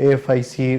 AFIC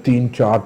3, 4,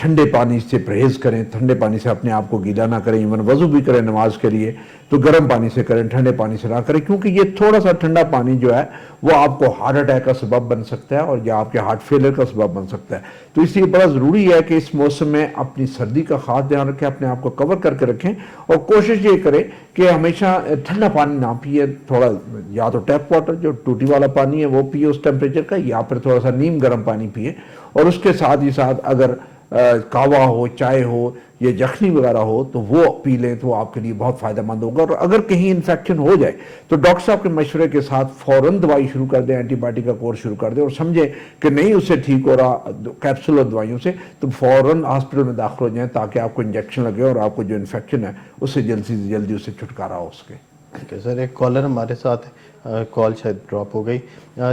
ٹھنڈے پانی سے پرہیز کریں, ٹھنڈے پانی سے اپنے آپ کو گیلا نہ کریں, ایون وضو بھی کریں نماز کے لیے تو گرم پانی سے کریں, ٹھنڈے پانی سے نہ کریں, کیونکہ یہ تھوڑا سا ٹھنڈا پانی جو ہے وہ آپ کو ہارٹ اٹیک کا سبب بن سکتا ہے اور یا آپ کے ہارٹ فیلر کا سبب بن سکتا ہے. تو اس لیے بڑا ضروری ہے کہ اس موسم میں اپنی سردی کا خاص دھیان رکھیں, اپنے آپ کو کور کر کے رکھیں اور کوشش یہ کریں کہ ہمیشہ ٹھنڈا پانی نہ پیے, تھوڑا یا تو ٹیپ واٹر جو ٹوٹی والا پانی ہے وہ پیے اس ٹیمپریچر کا, یا پھر تھوڑا سا نیم گرم پانی پیے, اور اس کے ساتھ ہی ساتھ اگر کہوا ہو, چائے ہو یا یخنی وغیرہ ہو تو وہ پی لیں تو آپ کے لیے بہت فائدہ مند ہوگا. اور اگر کہیں انفیکشن ہو جائے تو ڈاکٹر صاحب کے مشورے کے ساتھ فوراً دوائی شروع کر دیں, اینٹی بائیوٹک کا کورس شروع کر دیں, اور سمجھیں کہ نہیں اس سے ٹھیک ہو رہا کیپسول اور دوائیوں سے تو فوراً ہاسپٹل میں داخل ہو جائیں تاکہ آپ کو انجیکشن لگے اور آپ کو جو انفیکشن ہے اس سے جلدی سے جلدی اس سے چھٹکارا ہو سکے. ٹھیک ہے سر, ایک کالر ہمارے ساتھ, کال شاید ڈراپ ہو گئی.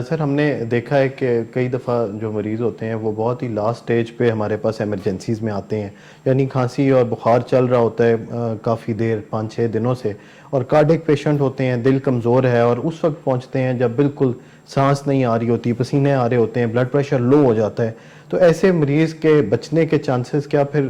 سر ہم نے دیکھا ہے کہ کئی دفعہ جو مریض ہوتے ہیں وہ بہت ہی لاسٹ سٹیج پہ ہمارے پاس ایمرجنسیز میں آتے ہیں, یعنی کھانسی اور بخار چل رہا ہوتا ہے کافی دیر 5-6 دنوں سے, اور کارڈک پیشنٹ ہوتے ہیں, دل کمزور ہے, اور اس وقت پہنچتے ہیں جب بالکل سانس نہیں آ رہی ہوتی, پسینے آ رہے ہوتے ہیں, بلڈ پریشر لو ہو جاتا ہے. تو ایسے مریض کے بچنے کے چانسز کیا پھر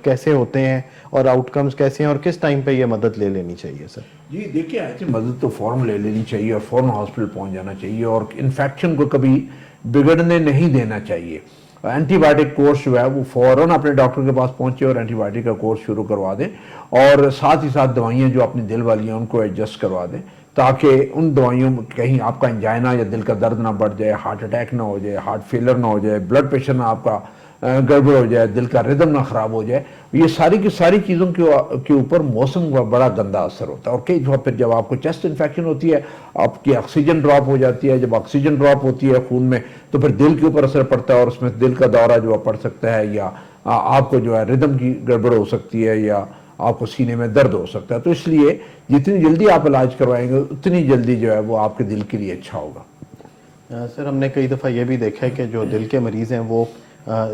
کیسے ہوتے ہیں اور آؤٹ کمز کیسے ہیں, اور کس ٹائم پہ یہ مدد لے لینی چاہیے سر؟ جی دیکھیے, ایسی مدد تو فوراً لے لینی چاہیے اور فوراً ہاسپٹل پہنچ جانا چاہیے, اور انفیکشن کو کبھی بگڑنے نہیں دینا چاہیے. اینٹی بائیوٹک کورس جو ہے وہ فوراً اپنے ڈاکٹر کے پاس پہنچے اور اینٹی بائیوٹک کا کورس شروع کروا دیں, اور ساتھ ہی ساتھ دوائیاں جو اپنے دل والی ہیں ان کو ایڈجسٹ کروا دیں تاکہ ان دوائیوں میں کہیں آپ کا انجائنا یا دل کا درد نہ بڑھ جائے, ہارٹ اٹیک نہ ہو جائے, ہارٹ فیلر نہ ہو جائے, بلڈ پریشر نہ آپ کا گڑبڑ ہو جائے, دل کا ردم نہ خراب ہو جائے. یہ ساری کی ساری چیزوں کے اوپر موسم کا بڑا گندا اثر ہوتا ہے. اور کئی دفعہ پھر جب آپ کو چیسٹ انفیکشن ہوتی ہے, آپ کی آکسیجن ڈراپ ہو جاتی ہے, جب آکسیجن ڈراپ ہوتی ہے خون میں تو پھر دل کے اوپر اثر پڑتا ہے, اور اس میں دل کا دورہ جو پڑ سکتا ہے, یا آپ کو جو ہے ردم کی گڑبڑ ہو سکتی ہے, یا آپ کو سینے میں درد ہو سکتا ہے. تو اس لیے جتنی جلدی آپ علاج کروائیں گے اتنی جلدی جو ہے وہ آپ کے دل کے لیے اچھا ہوگا. سر ہم نے کئی دفعہ یہ بھی دیکھا ہے کہ جو دل کے مریض ہیں وہ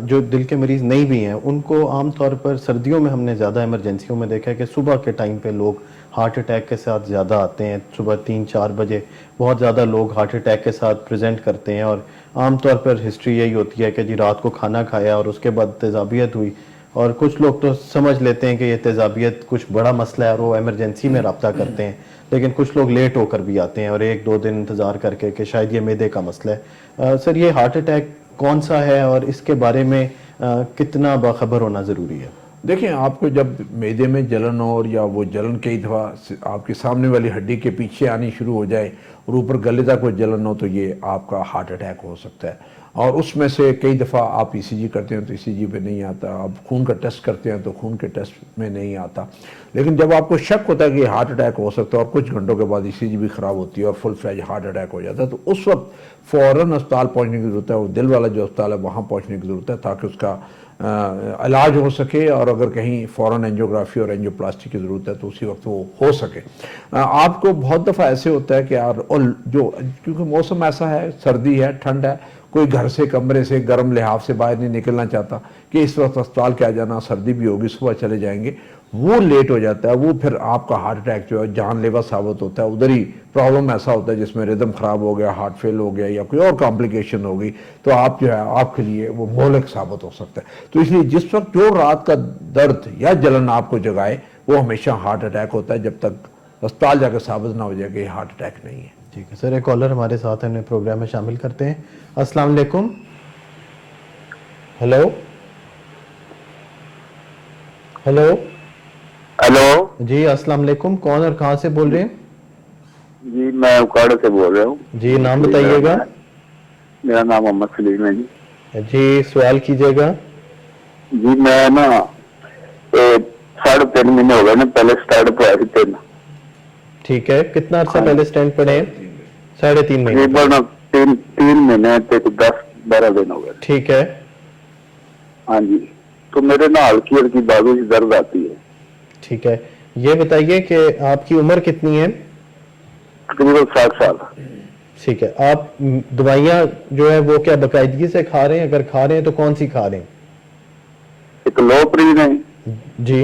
جو دل کے مریض نہیں بھی ہیں ان کو عام طور پر سردیوں میں ہم نے زیادہ ایمرجنسیوں میں دیکھا ہے کہ صبح کے ٹائم پہ لوگ ہارٹ اٹیک کے ساتھ زیادہ آتے ہیں. صبح 3-4 بجے بہت زیادہ لوگ ہارٹ اٹیک کے ساتھ پریزنٹ کرتے ہیں, اور عام طور پر ہسٹری یہی ہوتی ہے کہ جی رات کو کھانا کھایا اور اس کے بعد تیزابیت ہوئی, اور کچھ لوگ تو سمجھ لیتے ہیں کہ یہ تیزابیت کچھ بڑا مسئلہ ہے اور وہ ایمرجنسی میں رابطہ کرتے ہیں, لیکن کچھ لوگ لیٹ ہو کر بھی آتے ہیں اور 1-2 دن انتظار کر کے کہ شاید یہ معدے کا مسئلہ ہے. سر یہ ہارٹ اٹیک کون سا ہے اور اس کے بارے میں کتنا باخبر ہونا ضروری ہے؟ دیکھیں, آپ کو جب معدے میں جلن ہو, اور یا وہ جلن کئی دفعہ آپ کے سامنے والی ہڈی کے پیچھے آنی شروع ہو جائے اور اوپر گلے تک کوئی جلن ہو تو یہ آپ کا ہارٹ اٹیک ہو سکتا ہے. اور اس میں سے کئی دفعہ آپ ای سی جی کرتے ہیں تو ای سی جی پہ نہیں آتا, آپ خون کا ٹیسٹ کرتے ہیں تو خون کے ٹیسٹ میں نہیں آتا. لیکن جب آپ کو شک ہوتا ہے کہ ہارٹ اٹیک ہو سکتا ہے اور کچھ گھنٹوں کے بعد ای سی جی بھی خراب ہوتی ہے اور فل فلیج ہارٹ اٹیک ہو جاتا ہے, تو اس وقت فوراً اسپتال پہنچنے کی ضرورت ہے, اور دل والا جو اسپتال ہے وہاں پہنچنے کی ضرورت ہے تاکہ اس کا علاج ہو سکے, اور اگر کہیں فوراً اینجیوگرافی اور اینجیو پلاسٹی کی ضرورت ہے تو اسی وقت وہ ہو سکے. آپ کو بہت دفعہ ایسے ہوتا ہے کہ یار جو کیونکہ موسم ایسا ہے, سردی ہے, ٹھنڈ ہے, کوئی گھر سے کمرے سے گرم لحاف سے باہر نہیں نکلنا چاہتا کہ اس وقت اسپتال کیا جانا, سردی بھی ہوگی, صبح چلے جائیں گے, وہ لیٹ ہو جاتا ہے. وہ پھر آپ کا ہارٹ اٹیک جو ہے جان لیوا ثابت ہوتا ہے. ادھر ہی پرابلم ایسا ہوتا ہے جس میں ردم خراب ہو گیا, ہارٹ فیل ہو گیا, یا کوئی اور کمپلیکیشن ہو گئی, تو آپ جو ہے آپ کے لیے وہ مہلک ثابت ہو سکتا ہے. تو اس لیے جس وقت جو رات کا درد یا جلن آپ کو جگائے وہ ہمیشہ ہارٹ اٹیک ہوتا ہے, جب تک اسپتال جا کے ثابت نہ ہو جائے کہ یہ ہارٹ اٹیک نہیں ہے. ٹھیک ہے سر, ایک کالر ہمارے ساتھ ہیں, پروگرام میں شامل کرتے ہیں. السلام علیکم. ہیلو ہیلو ہیلو جی السلام علیکم, کون اور کہاں سے بول رہے ہیں؟ جی میں اکاڑے سے بول رہا ہوں. جی نام بتائیے گا. میرا نام محمد سلیم ہے جی. جی سوال کیجیے گا. جی میں نا 3.5 مہینے ہو گئے نا, پہلے اسٹارٹ پہ آئے تھے 3. ٹھیک ہے, کتنا عرصہ پہلے اسٹینڈ پڑے ہیں؟ 3.5 مہینے. تقریباً 3 مہینے 10-12 دن ہو گئے. ٹھیک ہے. ہاں جی, تو میرے نا ہلکی ہلکی بازو سے درد آتی ہے. ٹھیک ہے, یہ بتائیے کہ آپ کی عمر کتنی ہے؟ تقریباً 60 سال. ٹھیک ہے, آپ دوائیاں جو ہے وہ کیا باقاعدگی سے کھا رہے ہیں؟ اگر کھا رہے ہیں تو کون سی کھا رہے ہیں؟ ایک لوپرین ہے جی,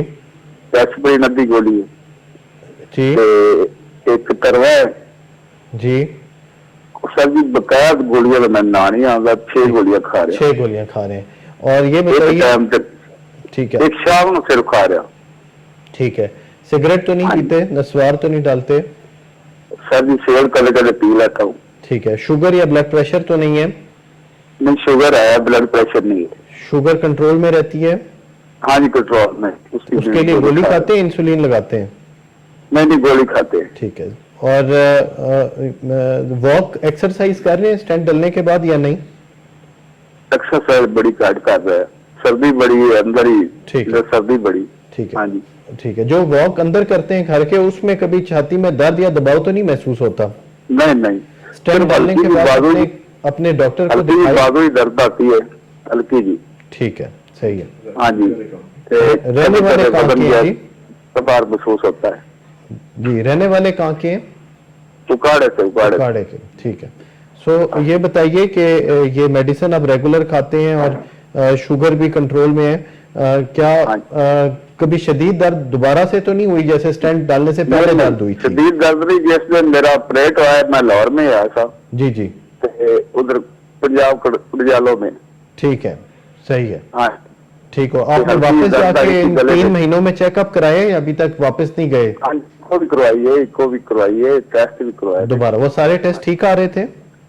ایسپرین ادھی گولی ہے جی, ایک تروا ہے جی. سر جی بقایا گولیاں تو میں نہ نہیں آتا, 6 گولیاں کھا رہے ہیں. 6 گولیاں کھا رہے ہیں. اور یہ ایک بتائیے ٹائم تک ٹھیک ہے ایک شام نو سر کھا رہا. ٹھیک ہے. سگریٹ تو نہیں پیتے, نسوار تو نہیں ڈالتے؟ سر جی سیل کبھی کبھی پی لیتا ہوں. ٹھیک ہے. شوگر یا بلڈ پریشر تو نہیں ہے؟ نہیں شوگر ہے, بلڈ پریشر نہیں ہے. شوگر کنٹرول میں رہتی ہے؟ ہاں جی کنٹرول میں. اس کے لیے گولی کھاتے ہیں, انسولین لگاتے ہیں؟ نہیں گولی کھاتے ہیں. ٹھیک ہے. اور واک ایکسرسائز کر رہے ہیں اسٹینٹ ڈلنے کے بعد یا نہیں؟ ایکسرسائز بڑی کٹ کر رہا ہے, سردی بڑی ہے اندر ہی. ٹھیک ہے. سردی بڑی. ٹھیک ہے. ہاں جی ٹھیک ہے. جو واک اندر کرتے ہیں گھر کے, اس میں کبھی چھاتی میں درد یا دباؤ تو نہیں محسوس ہوتا؟ نہیں اسٹینٹ ڈالنے کے بعد اپنے ڈاکٹر کو ہلکی دکھائے؟ بازو ہی درد آتی ہے ہلکی جی. ٹھیک ہے, صحیح ہے. ہاں جی. رہنے والے کہاں کے ہیں جی؟ کبھار محسوس ہوتا ہے. جی رہنے والے کہاں کے ہیں؟ اکاڑے سے. اکاڑے کے. ٹھیک ہے. سو یہ بتائیے کہ یہ میڈیسن آپ ریگولر کھاتے ہیں اور شوگر بھی کنٹرول میں ہے, کیا کبھی شدید درد دوبارہ سے تو نہیں ہوئی جیسے اسٹینٹ ڈالنے سے پہلے درد ہوئی تھی؟ شدید درد نہیں, جس دن میرا آپریٹ ہوا ہے میں لاہور میں آیا تھا. جی ادھر پنجاب کڑجالوں میں. ٹھیک ہے, صحیح ہے. ہاں ٹھیک ہو. آپ نے واپس جا کے ان 3 مہینوں میں چیک اپ کرائے یا ابھی تک واپس نہیں گئے؟ کو بھی کروائیے, ٹیسٹ بھی کروائے دوبارہ. وہ سارے ٹیسٹ ٹھیک آ رہے تھے؟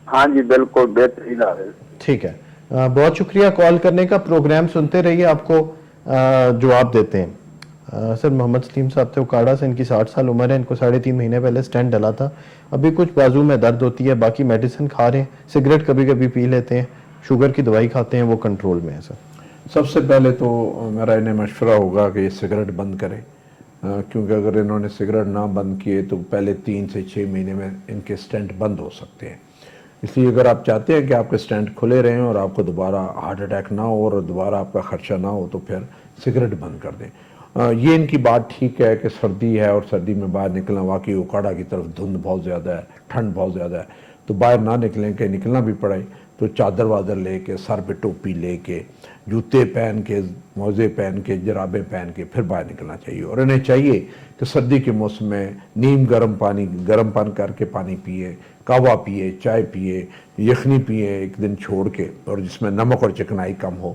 ہاں جی بالکل بہترین آ رہے. ٹھیک ہے. بہت شکریہ کال کرنے کا. پروگرام سنتے رہیے, آپ کو جواب دیتے ہیں. سر محمد سلیم صاحب تھے اکاڑا سے, ان کی 60 سال عمر ہے, ان کو 3.5 مہینے پہلے اسٹینٹ ڈلا تھا. ابھی کچھ بازو میں درد ہوتی ہے, باقی میڈیسن کھا رہے ہیں, سگریٹ کبھی کبھی پی لیتے ہیں, شوگر کی دوائی کھاتے ہیں, وہ کنٹرول میں ہے. سر سب سے پہلے تو میرا انہیں مشورہ ہوگا کہ یہ سگریٹ بند کریں, کیونکہ اگر انہوں نے سگریٹ نہ بند کیے تو پہلے 3 سے 6 مہینے میں ان کے اسٹینٹ بند ہو سکتے ہیں. اس لیے اگر آپ چاہتے ہیں کہ آپ کے اسٹینٹ کھلے رہیں اور آپ کو دوبارہ ہارٹ اٹیک نہ ہو اور دوبارہ آپ کا خدشہ نہ ہو, تو پھر سگریٹ بند کر دیں. یہ ان کی بات ٹھیک ہے کہ سردی ہے اور سردی میں باہر نکلنا, واقعی اکاڑا کی طرف دھند بہت زیادہ ہے, ٹھنڈ بہت زیادہ ہے, تو باہر نہ نکلیں. کہ نکلنا بھی پڑے تو چادر وادر لے کے, سر پہ ٹوپی لے کے, جوتے پہن کے, موزے پہن کے, جرابیں پہن کے پھر باہر نکلنا چاہیے. اور انہیں چاہیے کہ سردی کے موسم میں نیم گرم پانی کر کے پانی پیے, قہوہ پیے, چائے پیے, یخنی پیے ایک دن چھوڑ کے, اور جس میں نمک اور چکنائی کم ہو.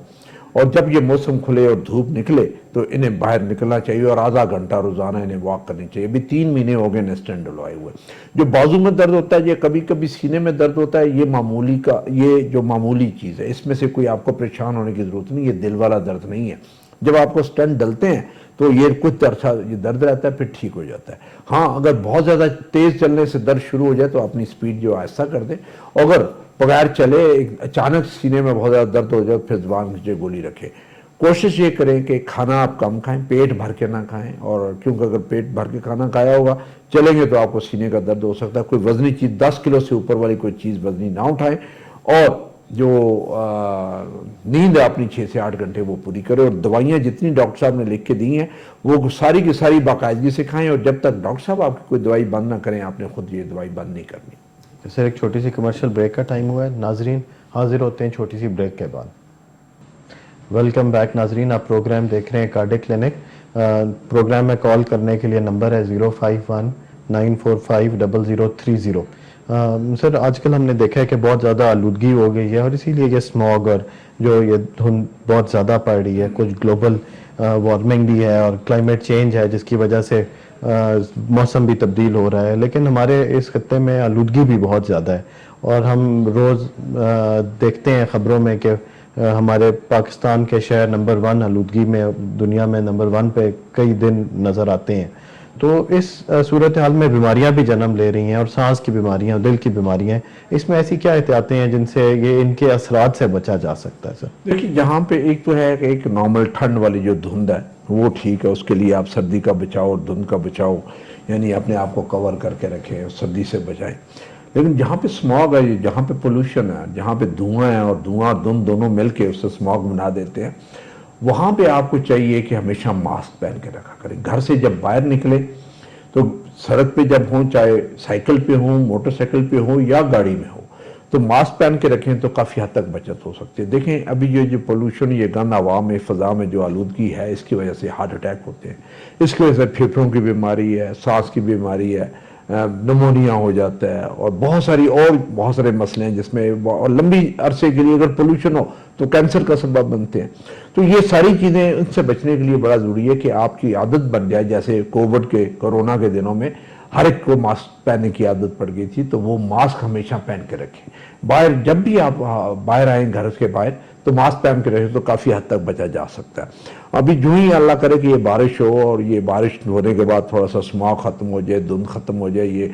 اور جب یہ موسم کھلے اور دھوپ نکلے تو انہیں باہر نکلنا چاہیے اور آدھا گھنٹہ روزانہ انہیں واک کرنی چاہیے. ابھی 3 مہینے ہو گئے اسٹینٹ ڈلوائے ہوئے. جو بازو میں درد ہوتا ہے, یہ کبھی کبھی سینے میں درد ہوتا ہے, یہ جو معمولی چیز ہے, اس میں سے کوئی آپ کو پریشان ہونے کی ضرورت نہیں. یہ دل والا درد نہیں ہے. جب آپ کو اسٹینٹ ڈلتے ہیں تو یہ کچھ عرصہ یہ درد رہتا ہے, پھر ٹھیک ہو جاتا ہے. ہاں اگر بہت زیادہ تیز چلنے سے درد شروع ہو جائے تو اپنی سپیڈ جو آہستہ کر دیں. اگر بغیر چلے اچانک سینے میں بہت زیادہ درد ہو جائے پھر زبان کھینچے گولی رکھے. کوشش یہ کریں کہ کھانا آپ کم کھائیں, پیٹ بھر کے نہ کھائیں. اور کیونکہ اگر پیٹ بھر کے کھانا کھایا ہوگا, چلیں گے تو آپ کو سینے کا درد ہو سکتا ہے. کوئی وزنی چیز 10 کلو سے اوپر والی کوئی چیز وزنی نہ اٹھائیں. اور جو نیند ہے اپنی 6 سے 8 گھنٹے وہ پوری کرے. اور دوائیاں جتنی ڈاکٹر صاحب نے لکھ کے دی ہیں وہ ساری کی ساری باقاعدگی سے کھائیں. اور جب تک ڈاکٹر صاحب آپ کی کوئی دوائی بند نہ کریں, آپ نے خود یہ دوائی بند نہیں کرنی. سر ایک چھوٹی سی کمرشل بریک کا ٹائم ہوا ہے. ناظرین حاضر ہوتے ہیں چھوٹی سی بریک کے بعد. ویلکم بیک ناظرین, آپ پروگرام دیکھ رہے ہیں کارڈک کلینک. پروگرام میں کال کرنے کے لیے نمبر ہے 051-945-0030. سر آج کل ہم نے دیکھا ہے کہ بہت زیادہ آلودگی ہو گئی ہے, اور اسی لیے یہ اسموگ اور جو یہ دھند بہت زیادہ پڑ رہی ہے. کچھ گلوبل وارمنگ بھی ہے اور کلائمیٹ چینج ہے جس کی وجہ سے موسم بھی تبدیل ہو رہا ہے. لیکن ہمارے اس خطے میں آلودگی بھی بہت زیادہ ہے, اور ہم روز دیکھتے ہیں خبروں میں کہ ہمارے پاکستان کے شہر نمبر 1 آلودگی میں, دنیا میں نمبر 1 پہ کئی دن نظر آتے ہیں. تو اس صورتحال میں بیماریاں بھی جنم لے رہی ہیں, اور سانس کی بیماریاں, دل کی بیماریاں. اس میں ایسی کیا احتیاطیں ہیں جن سے یہ ان کے اثرات سے بچا جا سکتا ہے؟ سر دیکھیے, یہاں پہ ایک تو ہے کہ ایک نارمل ٹھنڈ والی جو دھند ہے وہ ٹھیک ہے, اس کے لیے آپ سردی کا بچاؤ اور دھند کا بچاؤ یعنی اپنے آپ کو کور کر کے رکھیں, سردی سے بچائیں. لیکن جہاں پہ اسموگ ہے, جہاں پہ پولوشن ہے, جہاں پہ دھواں ہے, اور دھواں اور دھند دونوں مل کے اس سے اسموگ بنا دیتے ہیں, وہاں پہ آپ کو چاہیے کہ ہمیشہ ماسک پہن کے رکھا کریں. گھر سے جب باہر نکلے تو سڑک پہ جب ہوں, چاہے سائیکل پہ ہوں, موٹر سائیکل پہ ہوں یا گاڑی میں ہوں, تو ماسک پہن کے رکھیں تو کافی حد تک بچت ہو سکتی ہے. دیکھیں ابھی یہ جو پولوشن, یہ گند ہوا میں, فضا میں جو آلودگی ہے, اس کی وجہ سے ہارٹ اٹیک ہوتے ہیں, اس کی وجہ سے پھیپھڑوں کی بیماری ہے, سانس کی بیماری ہے, نمونیا ہو جاتا ہے, اور بہت سارے مسئلے ہیں جس میں. اور لمبی عرصے کے لیے اگر پولوشن ہو تو کینسر کا سبب بنتے ہیں. تو یہ ساری چیزیں ان سے بچنے کے لیے بڑا ضروری ہے کہ آپ کی عادت بن جائے. جیسے کووڈ کے کورونا کے دنوں میں ہر ایک کو ماسک پہننے کی عادت پڑ گئی تھی, تو وہ ماسک ہمیشہ پہن کے رکھیں. باہر جب بھی آپ باہر آئیں گھر کے باہر تو ماسک پہن کے رکھیں تو کافی حد تک بچا جا سکتا ہے. ابھی جو ہی اللہ کرے کہ یہ بارش ہو اور یہ بارش ہونے کے بعد تھوڑا سا اسماگ ختم ہو جائے, دھند ختم ہو جائے, یہ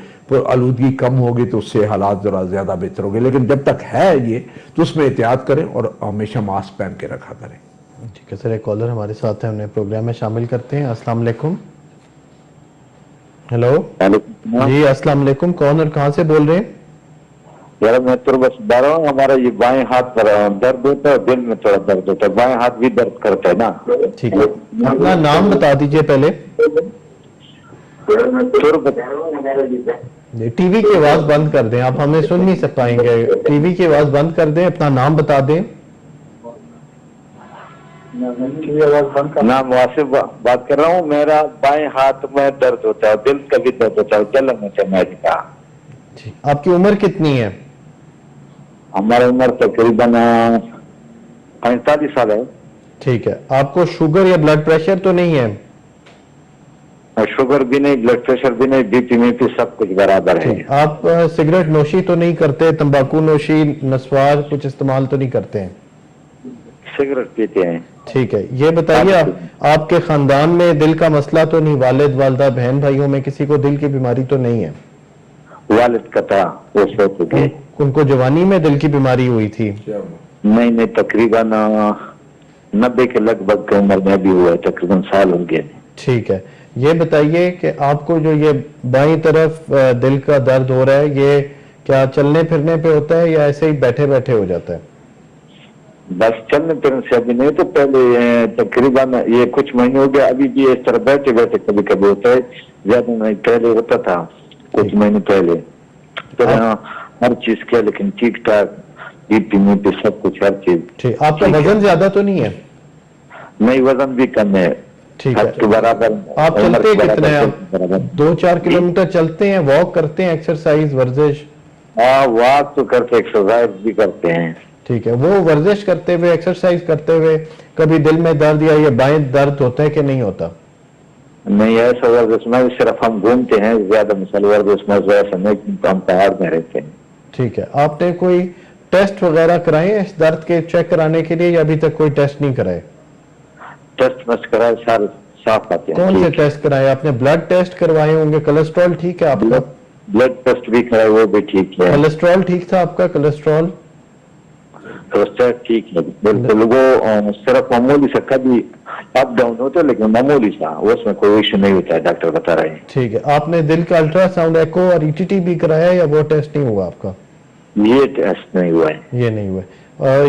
آلودگی کم ہوگی تو اس سے حالات ذرا زیادہ بہتر ہو گئے. لیکن جب تک ہے یہ تو اس میں احتیاط کریں اور ہمیشہ ماسک پہن کے رکھا کریں. ٹھیک ہے سر, ایک کالر ہمارے ساتھ ہیں, انہیں پروگرام میں شامل کرتے ہیں. السلام علیکم. ہیلو جی السلام علیکم, کون اور کہاں سے بول رہے ہیں؟ یار میں تربت رہا ہوں, ہمارا یہ بائیں ہاتھ پر درد ہوتا ہے, دل میں تھوڑا درد ہوتا ہے, بائیں ہاتھ بھی درد کرتا ہے نا. ٹھیک ہے, اپنا نام بتا دیجئے پہلے. ٹی وی کی آواز بند کر دیں, آپ ہمیں سن نہیں پائیں گے. ٹی وی کی آواز بند کر دیں, اپنا نام بتا دیں. نام واصف بات کر رہا ہوں. میرا بائیں ہاتھ میں درد ہوتا ہے, دل کا بھی درد ہوتا ہے, جلن ہوتا ہے میری کا. آپ کی عمر کتنی ہے؟ ہماری عمر تقریباً 45 سال ہے. ٹھیک ہے, آپ کو شوگر یا بلڈ پریشر تو نہیں ہے؟ شوگر بھی نہیں, بلڈ پریشر بھی نہیں, بی پی میں سب کچھ برابر ہے. آپ سگریٹ نوشی تو نہیں کرتے, تمباکو نوشی, نسوار کچھ استعمال تو نہیں کرتے ہیں؟ سگریٹ پیتے ہیں. ٹھیک ہے, یہ بتائیے آپ کے خاندان میں دل کا مسئلہ تو نہیں؟ والد والدہ بہن بھائیوں میں کسی کو دل کی بیماری تو نہیں ہے؟ والد کا تھا, ان کو جوانی میں دل کی بیماری ہوئی تھی؟ نہیں, تقریباً 90 کے لگ بھگ عمر میں بھی ہوا ہے, تقریباً سال ہو گئے. ٹھیک ہے, یہ بتائیے کہ آپ کو جو یہ بائیں طرف دل کا درد ہو رہا ہے, یہ کیا چلنے پھرنے پہ ہوتا ہے یا ایسے ہی بیٹھے بیٹھے ہو جاتا ہے؟ بس چلنے پھرنے سے ابھی نہیں, تو پہلے تقریباً یہ کچھ مہینے ہو گیا, ابھی بھی اس طرح بیٹھے بیٹھے کبھی کبھی ہوتا ہے, زیادہ نہیں. پہلے ہوتا تھا کچھ مہینے پہلے, پھر ہر چیز کیا لیکن ٹھیک ٹھاک, بی پی میں پہ سب کچھ ہر چیز. ٹھیک, آپ کا وزن زیادہ تو نہیں ہے؟ نہیں, وزن بھی کم ہے. ٹھیک ہے, برابر. آپ چلتے کتنے ہیں؟ آپ 2-4 کلومیٹر چلتے ہیں, واک کرتے ہیں, ایکسرسائز ورزش؟ ہاں, واک تو کرتے, ایکسرسائز بھی کرتے ہیں. ٹھیک ہے, وہ ورزش کرتے ہوئے, ایکسرسائز کرتے ہوئے کبھی دل میں درد یا یہ بائیں درد ہوتا ہے کہ نہیں ہوتا؟ نہیں, ایسا ورزش میں صرف ہم گھومتے ہیں, زیادہ مثال ورزش میں ایسا نہیں, ہم پہاڑ میں رہتے ہیں. ٹھیک ہے, آپ نے کوئی ٹیسٹ وغیرہ کرائے اس درد کے چیک کرانے کے لیے یا ابھی تک کوئی ٹیسٹ نہیں کرائے؟ ٹیسٹ مسٹ کرائے, سارے صاف آتے ہیں. کون سے ٹیسٹ کرائے آپ نے؟ بلڈ ٹیسٹ کروائے ہوں گے, کولیسٹرول ٹھیک ہے آپ کا؟ بلڈ ٹیسٹ بھی کرائے, وہ بھی ٹھیک ہے. کولیسٹرول ٹھیک تھا آپ کا؟ کولیسٹرول ٹھیک ہے بالکل, وہ صرف معمولی سا کبھی اپ ڈاؤن ہوتا ہے, لیکن معمولی سا, اس میں کوئی ایشو نہیں ہوتا ہے, ڈاکٹر بتا رہے ہیں. ٹھیک ہے, آپ نے دل کا الٹرا ساؤنڈ, ایکو اور ETT بھی کرایا یا وہ ٹیسٹ نہیں ہوا آپ کا؟ یہ ٹیسٹ نہیں ہوا ہے. یہ نہیں ہوا. اور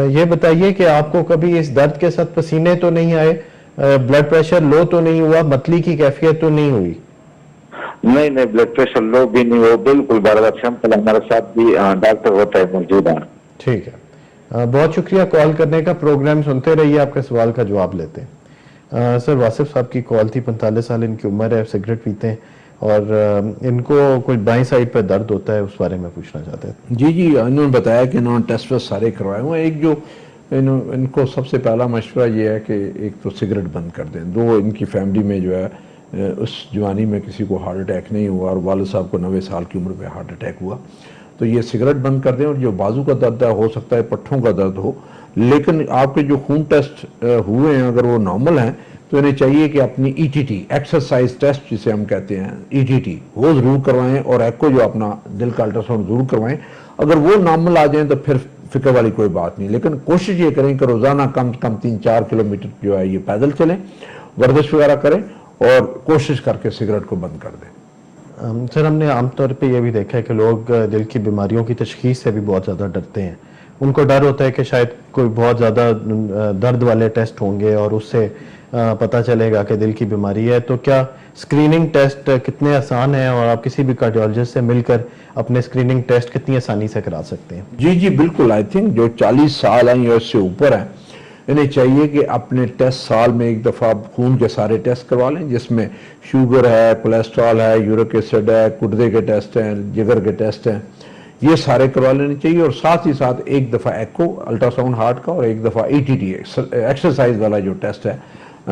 یہ بتائیے کہ آپ کو کبھی اس درد کے ساتھ پسینے تو نہیں آئے, بلڈ پریشر لو تو نہیں ہوا, متلی کی کیفیت تو نہیں ہوئی؟ نہیں, بلڈ پریشر لو بھی نہیں ہو, بالکل برابر. سمپل ہمارے ساتھ بھی ڈاکٹر ہوتا ہے موجود ہے. ٹھیک ہے, بہت شکریہ کال کرنے کا, پروگرام سنتے رہیے, آپ کے سوال کا جواب لیتے ہیں. سر واصف صاحب کی کال تھی, 45 سال ان کی عمر ہے, سگریٹ پیتے ہیں اور ان کو کوئی بائیں سائڈ پہ درد ہوتا ہے, اس بارے میں پوچھنا چاہتے ہیں. جی, انہوں نے بتایا کہ انہوں نے ٹیسٹ سارے کروائے ہوئے ہیں. ایک جو ان کو سب سے پہلا مشورہ یہ ہے کہ ایک تو سگریٹ بند کر دیں. دو, ان کی فیملی میں جو ہے اس جوانی میں کسی کو ہارٹ اٹیک نہیں ہوا, اور والد صاحب کو 90 سال کی عمر پہ ہارٹ اٹیک ہوا, تو یہ سگریٹ بند کر دیں. اور جو بازو کا درد ہے, ہو سکتا ہے پٹھوں کا درد ہو, لیکن آپ کے جو خون ٹیسٹ ہوئے ہیں اگر وہ نارمل ہیں تو انہیں چاہیے کہ اپنی ETT, ایکسرسائز ٹیسٹ جسے ہم کہتے ہیں ETT, وہ ضرور کروائیں, اور ایکو جو اپنا دل کا الٹرا ساؤنڈ ضرور کروائیں. اگر وہ نارمل آ جائیں تو پھر فکر والی کوئی بات نہیں, لیکن کوشش یہ کریں کہ روزانہ کم سے کم 3-4 کلومیٹر جو ہے یہ پیدل چلیں, ورزش وغیرہ کریں, اور کوشش کر کے سگریٹ کو بند کر دیں. سر ہم نے عام طور پہ یہ بھی دیکھا ہے کہ لوگ دل کی بیماریوں کی تشخیص سے بھی بہت زیادہ ڈرتے ہیں. ان کو ڈر ہوتا ہے کہ شاید کوئی بہت زیادہ درد والے ٹیسٹ ہوں گے اور اس سے پتہ چلے گا کہ دل کی بیماری ہے. تو کیا اسکریننگ ٹیسٹ کتنے آسان ہیں, اور آپ کسی بھی کارڈیولوجسٹ سے مل کر اپنے اسکریننگ ٹیسٹ کتنی آسانی سے کرا سکتے ہیں؟ جی بالکل. آئی تھنک جو 40 سال ہیں یا اس سے اوپر ہیں, انہیں چاہیے کہ اپنے ٹیسٹ سال میں ایک دفعہ خون کے سارے ٹیسٹ کروا لیں, جس میں شوگر ہے, کولیسٹرول ہے, یورک ایسڈ ہے, گردے کے ٹیسٹ ہیں, جگر کے ٹیسٹ ہیں, یہ سارے کروا لینے چاہیے، اور ساتھ ہی ساتھ ایک دفعہ ایکو الٹرا ساؤنڈ ہارٹ کا، اور ایک دفعہ ETT ایکسرسائز والا جو ٹیسٹ ہے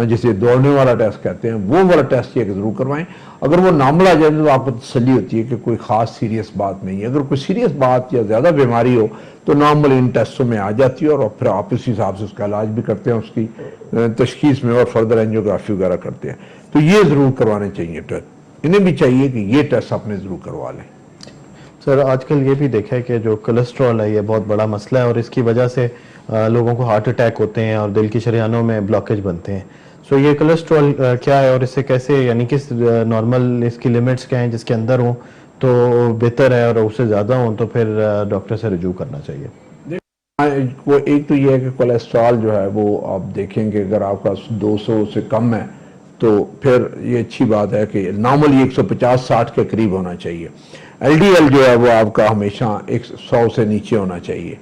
جسے دوڑنے والا ٹیسٹ کہتے ہیں، وہ والا ٹیسٹ یہ ضرور کروائیں. اگر وہ نارمل آ جائے تو آپ کو تسلی ہوتی ہے کہ کوئی خاص سیریس بات نہیں ہے. اگر کوئی سیریس بات یا زیادہ بیماری ہو تو نارمل ان ٹیسٹوں میں آ جاتی ہے، اور پھر آپ اس حساب سے اس کا علاج بھی کرتے ہیں، اس کی تشخیص میں اور فردر اینجیوگرافی وغیرہ کرتے ہیں. تو یہ ضرور کروانے چاہیے ٹیسٹ، انہیں بھی چاہیے کہ یہ ٹیسٹ اپنے ضرور کروا لیں. سر آج کل یہ بھی دیکھا ہے کہ جو کولیسٹرول ہے یہ بہت بڑا مسئلہ ہے، اور اس کی وجہ سے لوگوں کو ہارٹ اٹیک ہوتے ہیں اور دل کی شریانوں میں بلاکیج بنتے ہیں. سو یہ کولیسٹرول کیا ہے اور اس سے کیسے، یعنی کس نارمل اس کی لیمٹس کیا ہیں جس کے اندر ہوں تو بہتر ہے، اور اس سے زیادہ ہوں تو پھر ڈاکٹر سے رجوع کرنا چاہیے؟ وہ ایک تو یہ ہے کہ کولیسٹرول جو ہے وہ آپ دیکھیں کہ اگر آپ کا 200 سے کم ہے تو پھر یہ اچھی بات ہے کہ نارملی 150-60 کے قریب ہونا چاہیے. LDL جو ہے وہ آپ کا ہمیشہ 100 سے نیچے ہونا چاہیے،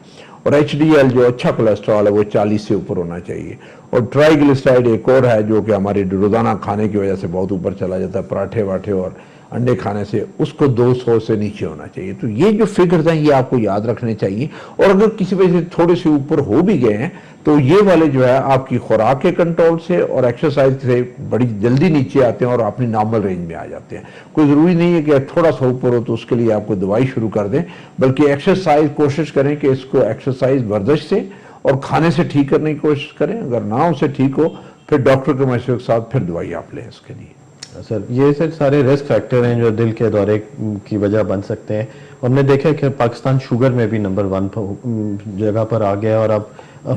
اور HDL جو اچھا کولیسٹرول ہے وہ 40 سے اوپر ہونا چاہیے. اور ٹرائی گلسرائڈ ایک اور ہے جو کہ ہماری روزانہ کھانے کی وجہ سے بہت اوپر چلا جاتا ہے، پراٹھے واٹھے اور انڈے کھانے سے، اس کو 200 سے نیچے ہونا چاہیے. تو یہ جو فگرز ہیں یہ آپ کو یاد رکھنے چاہیے. اور اگر کسی وجہ سے تھوڑے سے اوپر ہو بھی گئے ہیں تو یہ والے جو ہے آپ کی خوراک کے کنٹرول سے اور ایکسرسائز سے بڑی جلدی نیچے آتے ہیں اور اپنی نارمل رینج میں آ جاتے ہیں. کوئی ضروری نہیں ہے کہ تھوڑا سا اوپر ہو تو اس کے لیے آپ کو دوائی شروع کر دیں، بلکہ ایکسرسائز کوشش کریں کہ اس کو ایکسرسائز ورزش سے اور کھانے سے ٹھیک کرنے کی کوشش کریں. اگر نہ اسے ٹھیک ہو پھر ڈاکٹر کے مشورے کے ساتھ پھر دوائی آپ لیں اس کے لیے. سر یہ سارے رسک فیکٹر ہیں جو دل کے دورے کی وجہ بن سکتے ہیں. ہم نے دیکھا کہ پاکستان شوگر میں بھی نمبر 1 جگہ پر آ گیا، اور اب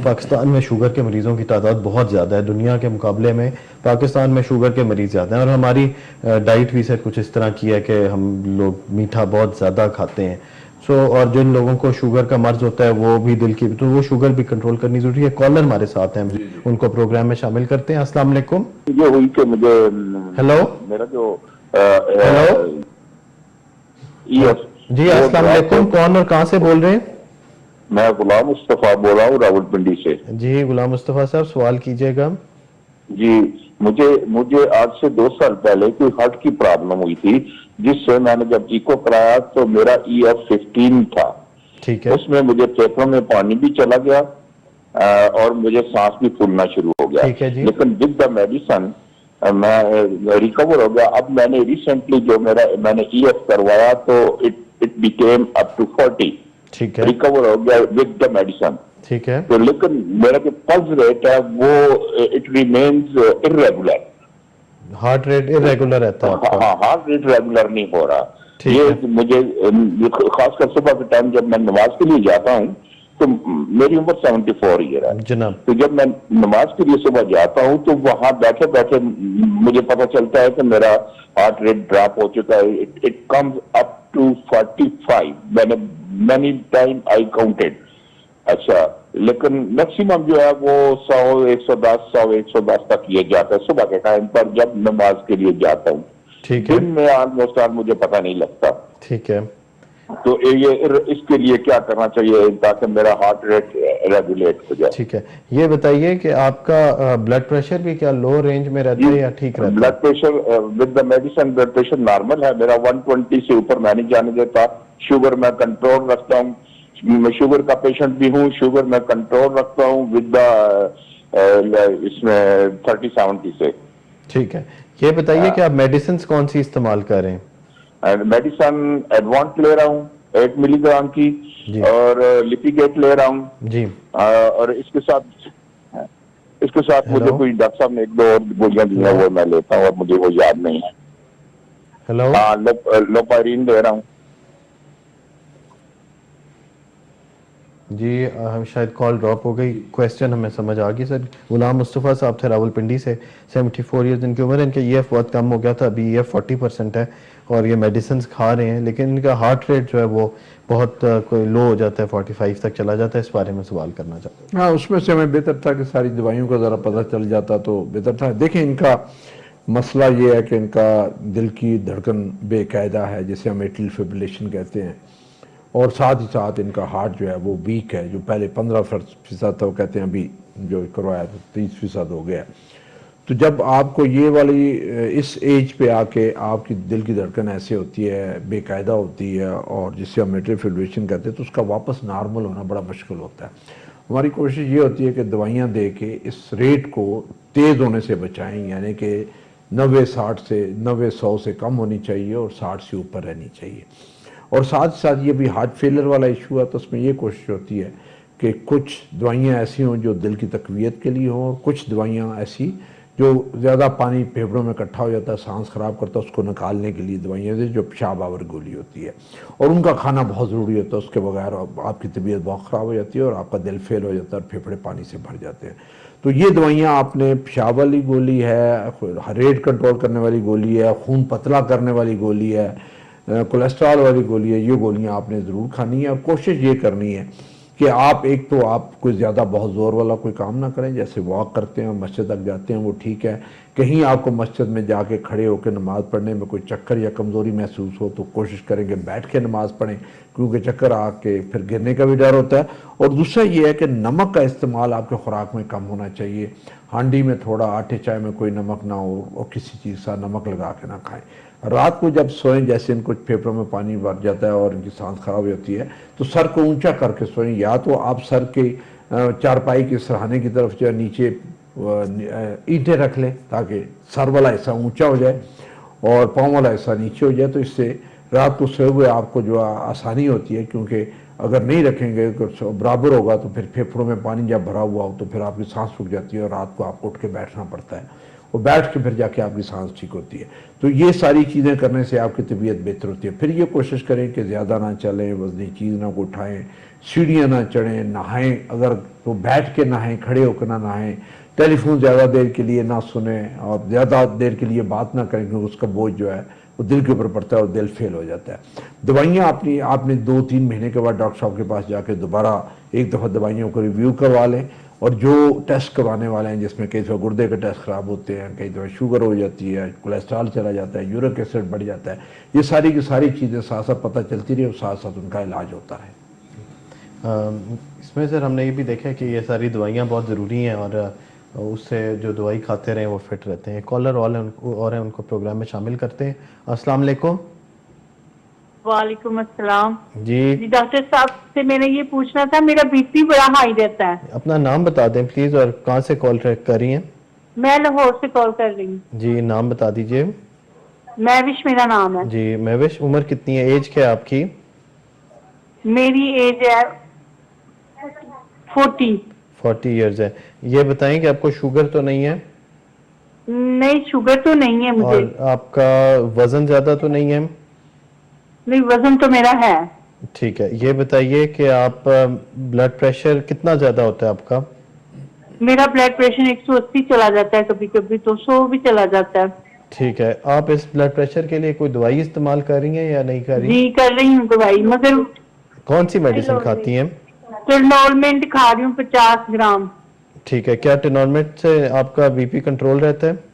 پاکستان میں شوگر کے مریضوں کی تعداد بہت زیادہ ہے. دنیا کے مقابلے میں پاکستان میں شوگر کے مریض زیادہ ہیں، اور ہماری ڈائٹ بھی سر کچھ اس طرح کی ہے کہ ہم لوگ میٹھا بہت زیادہ کھاتے ہیں. اور جن لوگوں کو شوگر کا مرض ہوتا ہے وہ بھی دل کی، تو وہ شوگر بھی کنٹرول کرنی ضروری ہے. کالر ہمارے ساتھ ہیں، ان کو پروگرام میں شامل کرتے ہیں. السلام علیکم. یہ ہوئی کہ مجھے ہیلو میرا جو ہیلو جی السلام علیکم، کون اور کہاں سے بول رہے ہیں؟ میں غلام مصطفیٰ بول رہا ہوں راولپنڈی سے. جی غلام مصطفیٰ صاحب سوال کیجئے گا. جی مجھے آج سے 2 سال پہلے کوئی ہارٹ کی پرابلم ہوئی تھی، جس سے میں نے جب ایکو کرایا تو میرا EF15 تھا. ٹھیک ہے، اس میں مجھے پھیپھڑوں میں پانی بھی چلا گیا اور مجھے سانس بھی پھولنا شروع ہو گیا. ٹھیک ہے جی. لیکن ود دا میڈیسن میں ریکور ہو گیا. اب میں نے ریسنٹلی جو میں نے EF کروایا تو اٹ بیکیم اپ ٹو 40. ٹھیک ہے، ریکور ہو گیا ود دا میڈیسن. ٹھیک ہے. تو لیکن میرا جو پلس ریٹ ہے وہ it remains irregular. Heart rate irregular رہتا ہے آپ کا؟ ہاں ہارٹ ریٹ ریگولر نہیں ہو رہا. ٹھیک یہ ہے. مجھے خاص کر صبح کے ٹائم جب میں نماز کے لیے جاتا ہوں تو میری عمر 74 ایئر ہے. جناب تو جب میں نماز کے لیے صبح جاتا ہوں تو وہاں بیٹھے بیٹھے مجھے پتا چلتا ہے کہ میرا ہارٹ ریٹ ڈراپ ہو چکا ہے. It comes up to 45. میں نے مینی ٹائم آئی کاؤنٹڈ. اچھا لیکن میکسیمم جو ہے وہ 100 تک یہ جاتا ہے صبح کے ٹائم پر جب نماز کے لیے جاتا ہوں. ٹھیک ہے. دن میں آلموسٹ مجھے پتہ نہیں لگتا. ٹھیک ہے. تو یہ اس کے لیے کیا کرنا چاہیے تاکہ میرا ہارٹ ریٹ ریگولیٹ ہو جائے؟ ٹھیک ہے. یہ بتائیے کہ آپ کا بلڈ پریشر بھی کیا لو رینج میں رہتا ہے یا ٹھیک رہتا ہے؟ Blood pressure with the medicine blood pressure normal ہے میرا. 120 سے اوپر میں نہیں جانے دیتا. شوگر میں کنٹرول رکھتا ہوں. میں شوگر کا پیشنٹ بھی ہوں. شوگر میں کنٹرول رکھتا ہوں ود دا اس میں 30-70 سے. ٹھیک ہے. یہ بتائیے کہ آپ میڈیسنز کون سی استعمال کر رہے ہیں؟ میڈیسن ایڈوانٹ لے رہا ہوں 8 ملی گرام کی اور لپیگیٹ لے رہا ہوں. جی. اور اس کے ساتھ مجھے کوئی ڈاکٹر صاحب نے 1-2 اور گولیاں دی ہیں وہ میں لیتا ہوں اور مجھے وہ یاد نہیں ہے. ہیلو. ہاں لوپائرین لے رہا ہوں. جی شاید کال ڈراپ ہو گئی. کویسچن ہمیں سمجھ آ گئی سر. غلام مصطفیٰ صاحب تھے راولپنڈی سے. 74 ایئرز ان کی عمر ہے. ان کے EF بہت کم ہو گیا تھا. ابھی EF 40% ہے اور یہ میڈیسنز کھا رہے ہیں لیکن ان کا ہارٹ ریٹ جو ہے وہ بہت کوئی لو ہو جاتا ہے, 45 تک چلا جاتا ہے. اس بارے میں سوال کرنا چاہتا ہوں. ہاں اس میں سے ہمیں بہتر تھا کہ ساری دوائیوں کا ذرا پتہ چل جاتا تو بہتر تھا. دیکھیں ان کا مسئلہ یہ ہے کہ ان کا دل کی دھڑکن بے قاعدہ ہے جسے ہم ایٹریل فبریلیشن کہتے ہیں, اور ساتھ ہی ساتھ ان کا ہارٹ جو ہے وہ ویک ہے. جو پہلے 15% تھا وہ کہتے ہیں ابھی جو کروایا تو 30% ہو گیا. تو جب آپ کو یہ والی اس ایج پہ آ کے آپ کی دل کی دھڑکن ایسے ہوتی ہے، بے قاعدہ ہوتی ہے، اور جسے ہم میٹرل فبریلیشن کہتے ہیں، تو اس کا واپس نارمل ہونا بڑا مشکل ہوتا ہے۔ ہماری کوشش یہ ہوتی ہے کہ دوائیاں دے کے اس ریٹ کو تیز ہونے سے بچائیں، یعنی کہ 90 100 سے کم ہونی چاہیے اور 60 سے اوپر رہنی چاہیے۔ اور ساتھ ساتھ یہ بھی ہارٹ فیلر والا ایشو ہے، تو اس میں یہ کوشش ہوتی ہے کہ کچھ دوائیاں ایسی ہوں جو دل کی تقویت کے لیے ہوں، اور کچھ دوائیاں ایسی جو زیادہ پانی پھیپھڑوں میں اکٹھا ہو جاتا ہے، سانس خراب کرتا ہے، اس کو نکالنے کے لیے دوائیاں دیں، جو پیشاب آور گولی ہوتی ہے، اور ان کا کھانا بہت ضروری ہوتا ہے۔ اس کے بغیر آپ کی طبیعت بہت خراب ہو جاتی ہے اور آپ کا دل فیل ہو جاتا ہے اور پھیپھڑے پانی سے بھر جاتے ہیں۔ تو یہ دوائیاں آپ نے، پیشاب والی گولی ہے، ریٹ کنٹرول کرنے والی گولی ہے، خون پتلا کرنے والی گولی ہے، کولیسٹرول والی گولی ہے، یہ گولیاں آپ نے ضرور کھانی ہے، اور کوشش یہ کرنی ہے کہ آپ ایک تو آپ کوئی زیادہ بہت زور والا کوئی کام نہ کریں، جیسے واک کرتے ہیں، مسجد تک جاتے ہیں، وہ ٹھیک ہے۔ کہیں آپ کو مسجد میں جا کے کھڑے ہو کے نماز پڑھنے میں کوئی چکر یا کمزوری محسوس ہو تو کوشش کریں کہ بیٹھ کے نماز پڑھیں، کیونکہ چکر آ کے پھر گرنے کا بھی ڈر ہوتا ہے۔ اور دوسرا یہ ہے کہ نمک کا استعمال آپ کے خوراک میں کم ہونا چاہیے۔ ہانڈی میں تھوڑا، آٹے چائے میں کوئی نمک نہ ہو، اور کسی چیز کا نمک لگا کے نہ کھائیں۔ رات کو جب سوئیں، جیسے ان کو پھیپھڑوں میں پانی بھر جاتا ہے اور ان کی سانس خراب ہوتی ہے، تو سر کو اونچا کر کے سوئیں، یا تو آپ سر کے چارپائی کے سرہانے کی طرف جو ہے نیچے اینٹیں رکھ لیں تاکہ سر والا حصہ اونچا ہو جائے اور پاؤں والا حصہ نیچے ہو جائے، تو اس سے رات کو سوئے ہوئے آپ کو جو آسانی ہوتی ہے، کیونکہ اگر نہیں رکھیں گے برابر ہوگا تو پھر پھیپھڑوں میں پانی جب بھرا ہوا ہو تو پھر آپ کی سانس رک جاتی ہے اور رات کو آپ کو اٹھ کے بیٹھنا پڑتا ہے، وہ بیٹھ کے پھر جا کے آپ کی سانس ٹھیک ہوتی ہے۔ تو یہ ساری چیزیں کرنے سے آپ کی طبیعت بہتر ہوتی ہے۔ پھر یہ کوشش کریں کہ زیادہ نہ چلیں، وزنی چیز نہ کو اٹھائیں، سیڑھیاں نہ چڑھیں، نہائیں اگر تو بیٹھ کے نہائیں، کھڑے ہو کے نہ نہائیں، ٹیلی فون زیادہ دیر کے لیے نہ سنیں، اور زیادہ دیر کے لیے بات نہ کریں، کیونکہ اس کا بوجھ جو ہے وہ دل کے اوپر پڑتا ہے اور دل فیل ہو جاتا ہے۔ دوائیاں آپ نے 2-3 مہینے کے بعد ڈاکٹر صاحب کے پاس جا کے دوبارہ ایک دفعہ دوائیوں کو ریویو کروا لیں، اور جو ٹیسٹ کروانے والے ہیں، جس میں کئی دفعہ گردے کے ٹیسٹ خراب ہوتے ہیں، کئی دفعہ شوگر ہو جاتی ہے، کولیسٹرول چلا جاتا ہے، یورک ایسڈ بڑھ جاتا ہے، یہ ساری کی ساری چیزیں ساتھ ساتھ پتہ چلتی رہی اور ساتھ ساتھ ان کا علاج ہوتا ہے۔ اس میں سر ہم نے یہ بھی دیکھا ہے کہ یہ ساری دوائیاں بہت ضروری ہیں، اور اس سے جو دوائی کھاتے رہیں وہ فٹ رہتے ہیں۔ کالر اور ہیں، ان کو پروگرام میں شامل کرتے ہیں۔ السلام علیکم۔ وعلیکم السلام۔ جی ڈاکٹر صاحب سے میں نے یہ پوچھنا تھا، میرا بی پی بڑا ہائی رہتا ہے۔ اپنا نام بتا دیں پلیز، اور کہاں سے کال کر رہی ہیں؟ میں لاہور سے کال کر رہی ہوں۔ جی نام بتا دیجئے۔ مہوش میرا نام ہے۔ جی مہوش، عمر کتنی ہے، ایج کیا ہے آپ کی؟ میری ایج ہے 40۔ 40 ایئرز ہے۔ یہ بتائیں کہ آپ کو شوگر تو نہیں ہے؟ نہیں، شوگر تو نہیں ہے مجھے۔ اور آپ کا وزن زیادہ تو نہیں ہے؟ نہیں، وزن تو میرا ہے۔ ٹھیک ہے، یہ بتائیے کہ آپ بلڈ پریشر کتنا زیادہ ہوتا ہے آپ کا؟ میرا بلڈ پریشر 180 چلا جاتا ہے، کبھی کبھی تو 100 بھی چلا جاتا ہے۔ ٹھیک ہے، آپ اس بلڈ پریشر کے لیے کوئی دوائی استعمال کر رہی ہیں یا نہیں کر رہی؟ جی کر رہی ہوں دوائی، مگر کون سی میڈیسن کھاتی ہیں؟ ٹرنولمنٹ کھا رہی ہوں 50 گرام۔ ٹھیک ہے، کیا ٹینورمنٹ سے آپ کا بی پی کنٹرول رہتا ہے؟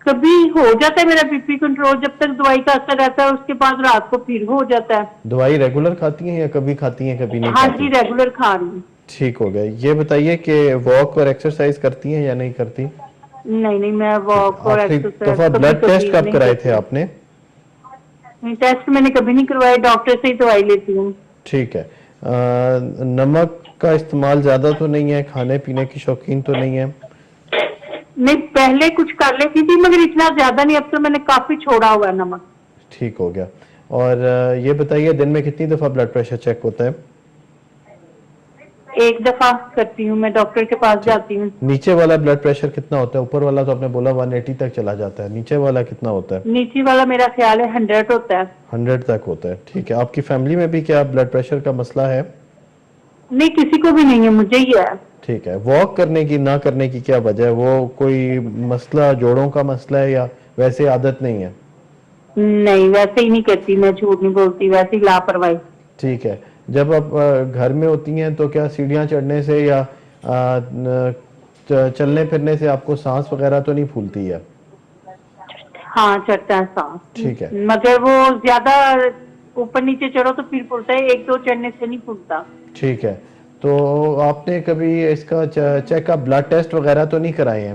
کبھی ہو جاتا ہے میرا بی پی کنٹرول، جب تک دوائی کا اثر رہتا ہے، اس کے بعد رات کو پھر ہو جاتا ہے۔ دوائی ریگولر کھاتی ہیں یا کبھی کھاتی ہیں کبھی نہیں ہاں کھاتی؟ جی، ریگولر کھا رہی ہوں۔ ٹھیک ہو گیا۔ یہ بتائیے کہ واک اور ایکسرسائز کرتی ہیں یا نہیں کرتی؟ نہیں نہیں، میں واک اور آخری ایکسرسائز دفعہ کبھی بلڈ ٹیسٹ کبھی کب نہیں کرائے کرتی۔ تھے آپ نے؟ ٹیسٹ میں نے کبھی نہیں کروایا، ڈاکٹر سے ہی دوائی لیتی ہوں۔ ٹھیک ہے۔ نمک کا استعمال زیادہ تو نہیں ہے، کھانے پینے کی شوقین تو نہیں ہے؟ نہیں، پہلے کچھ کر لیتی تھی مگر اتنا زیادہ نہیں، اب تو میں نے کافی چھوڑا ہوا ہے نمک۔ ٹھیک ہو گیا۔ اور یہ بتائیے دن میں کتنی دفعہ بلڈ پریشر چیک ہوتا ہے؟ ایک دفعہ کرتی ہوں، میں ڈاکٹر کے پاس جاتی ہوں۔ نیچے والا بلڈ پریشر کتنا ہوتا ہے؟ اوپر والا تو آپ نے بولا 180 تک چلا جاتا ہے، نیچے والا کتنا ہوتا ہے؟ نیچے والا میرا خیال ہے 100 ہوتا ہے۔ 100 تک ہوتا ہے۔ ٹھیک ہے، آپ کی فیملی میں بھی کیا بلڈ پریشر کا مسئلہ ہے؟ نہیں، کسی کو بھی نہیں ہے، مجھے ہی ہے۔ ٹھیک ہے، واک کرنے کی نہ کرنے کی کیا وجہ ہے؟ وہ کوئی مسئلہ جوڑوں کا مسئلہ ہے یا ویسے عادت نہیں ہے؟ نہیں، ویسے ہی نہیں کرتی، میں جھوٹ نہیں بولتی، ویسے ہی لاپرواہی۔ ٹھیک ہے، جب آپ گھر میں ہوتی ہیں تو کیا سیڑھیاں چڑھنے سے یا چلنے پھرنے سے آپ کو سانس وغیرہ تو نہیں پھولتی ہے؟ ہاں چڑھتا ہے سانس، ٹھیک ہے، مگر وہ زیادہ اوپر نیچے چڑھو تو پھر پھولتا ہے، 1-2 چڑھنے سے نہیں پھولتا۔ ٹھیک ہے، تو آپ نے کبھی اس کا چیک اپ بلڈ ٹیسٹ وغیرہ تو نہیں کرائے ہیں؟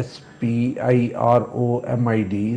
SPIROMID,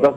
10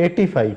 85?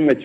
MH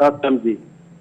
10 mg।